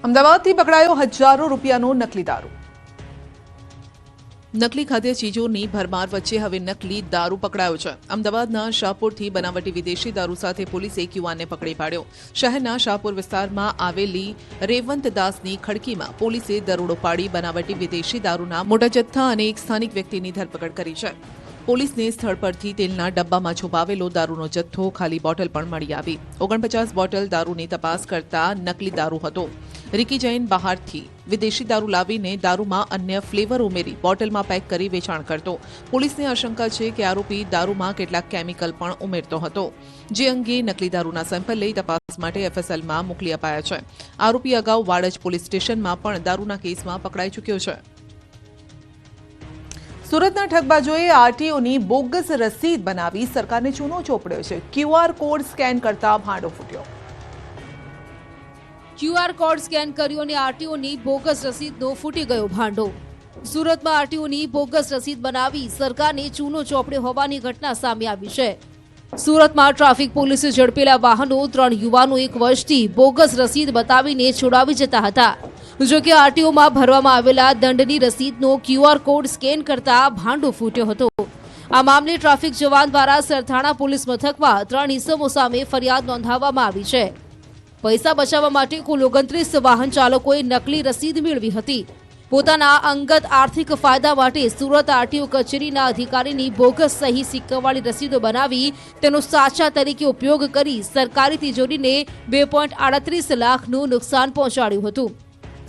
અમદાવાદથી પકડાયો હજારો રૂપિયાનો નકલી દારૂ। નકલી ખાદ્ય ચીજોની ભરમાર વચ્ચે હવે નકલી દારૂ પકડાયો છે। અમદાવાદના શાહપુરથી બનાવટી વિદેશી દારૂ સાથે પોલીસે એક યુવાનને પકડી પાડ્યો। શહેરના શાહપુર વિસ્તારમાં આવેલી રેવંત દાસની ખડકીમાં પોલીસે દરોડો પાડી બનાવટી વિદેશી દારૂના મોટા જથ્થા અને એક સ્થાનિક વ્યક્તિની ધરપકડ કરી છે। પોલીસને સ્થળ પરથી તેલના ડબ્બામાં છુપાવેલો દારૂનો જથ્થો, ખાલી બોટલ પણ મળી આવી। 49 બોટલ દારૂની તપાસ કરતા નકલી દારૂ હતો। રિકી જૈન બહારથી વિદેશી દારૂ લાવીને દારૂમાં અન્ય ફ્લેવર ઉમેરી બોટલમાં પેક કરી વેચાણ કરતો। પોલીસને આશંકા છે કે આરોપી દારૂમાં કેટલાક કેમિકલ પણ ઉમેરતો હતો, જે અંગે નકલી દારૂના સેમ્પલ લઈ તપાસ માટે એફએસએલમાં મોકલી અપાયા છે। આરોપી અગાઉ વાડજ પોલીસ સ્ટેશનમાં પણ દારૂના કેસમાં પકડાઈ ચૂક્યો છે। સુરતના ઠગબાજોએ આરટીઓની બોગસ રસીદ બનાવી સરકારને ચૂનો ચોપડ્યો છે। ક્યુઆર કોડ સ્કેન કરતા ભાંડો ફૂટ્યો। ક્યુઆર કોડ સ્કેન કર્યો અને આરટીઓની બોગસ રસીદનો ફૂટી ગયો ભાંડો। સુરતમાં આરટીઓની બોગસ રસીદ બનાવી સરકારને ચૂનો ચોપડ્યો હોવાની ઘટના સામે આવી છે। સુરતમાં ટ્રાફિક પોલીસે ઝડપેલા વાહનો 3 યુવાનો 1 વર્ષથી બોગસ રસીદ બતાવીને છોડાવી જતા હતા। જો કે આરટીઓમાં ભરવામાં આવેલા દંડની રસીદનો ક્યુઆર કોડ સ્કેન કરતા ભાંડો ફૂટ્યો હતો। આ મામલે ટ્રાફિક જવાન દ્વારા સરથાણા પોલીસ મથકમાં 3 ઇસમો સામે ફરિયાદ નોંધાવવામાં આવી છે। પૈસા બચાવવા માટે કુલ 29 વાહન ચાલકોએ નકલી રસીદ મેળવી હતી। પોતાના અંગત આર્થિક ફાયદા માટે સુરત આરટીઓ કચેરીના અધિકારીની બોગસ સહી સિક્કાવાળી રસીદો બનાવી તેનો સાચા તરીકે ઉપયોગ કરી સરકારી તિજોરીને 2.38 લાખનું નુકસાન પહોંચાડ્યું હતું।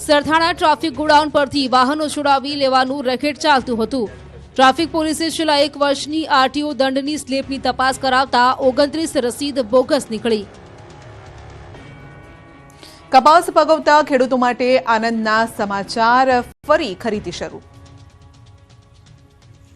સરથાણા ટ્રાફિક ગોડાઉન પરથી વાહનો છોડાવી લેવાનું રેકેટ ચાલતું હતું। ટ્રાફિક પોલીસે છેલ્લા 1 વર્ષની આરટીઓ દંડની સ્લીપની તપાસ કરાવતા 29 રસીદ બોગસ નીકળી। કપાસ પકવતા ખેડૂતો માટે આનંદના સમાચાર। ફરી ખરીદી શરૂ।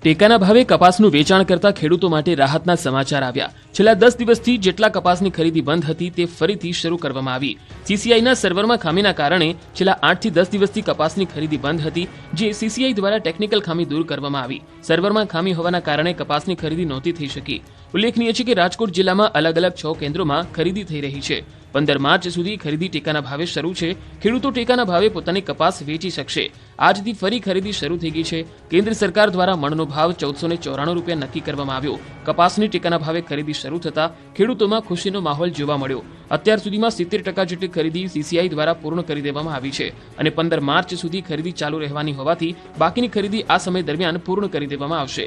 ટેકાના ભાવે કપાસનું વેચાણ કરતા ખેડૂતો માટે રાહતના સમાચાર આવ્યા। છેલ્લા 10 દિવસથી જેટલા કપાસની ખરીદી બંધ હતી તે ફરીથી શરૂ કરવામાં આવી। સીસીઆઈના સર્વરમાં ખામીના કારણે છેલ્લા 8 થી 10 દિવસથી કપાસની ખરીદી બંધ હતી, જે સીસીઆઈ દ્વારા ટેકનિકલ ખામી દૂર કરવામાં આવી। સર્વરમાં ખામી હોવાના કારણે કપાસની ખરીદી નહોતી થઈ શકી। ઉલ્લેખનીય છે કે રાજકોટ જિલ્લામાં અલગ અલગ 6 કેન્દ્રોમાં ખરીદી થઈ રહી છે। 15 માર્ચ સુધી ખરીદી ટેકાના ભાવે શરૂ છે। ખેડૂતો ટેકાના ભાવે પોતાની કપાસ વેચી શકશે। આજથી ફરી ખરીદી શરૂ થઈ ગઈ છે। કેન્દ્ર સરકાર દ્વારા મણનો ભાવ 1494 રૂપિયા નક્કી કરવામાં આવ્યો। કપાસની ટેકાના ભાવે ખરીદી શરૂ થતા ખેડૂતોમાં ખુશીનો માહોલ જોવા મળ્યો। અત્યાર સુધીમાં 70% જેટલી ખરીદી સીસીઆઈ દ્વારા પૂર્ણ કરી દેવામાં આવી છે અને 15 માર્ચ સુધી ખરીદી ચાલુ રહેવાની હોવાથી બાકીની ખરીદી આ સમય દરમિયાન પૂર્ણ કરી દેવામાં આવશે।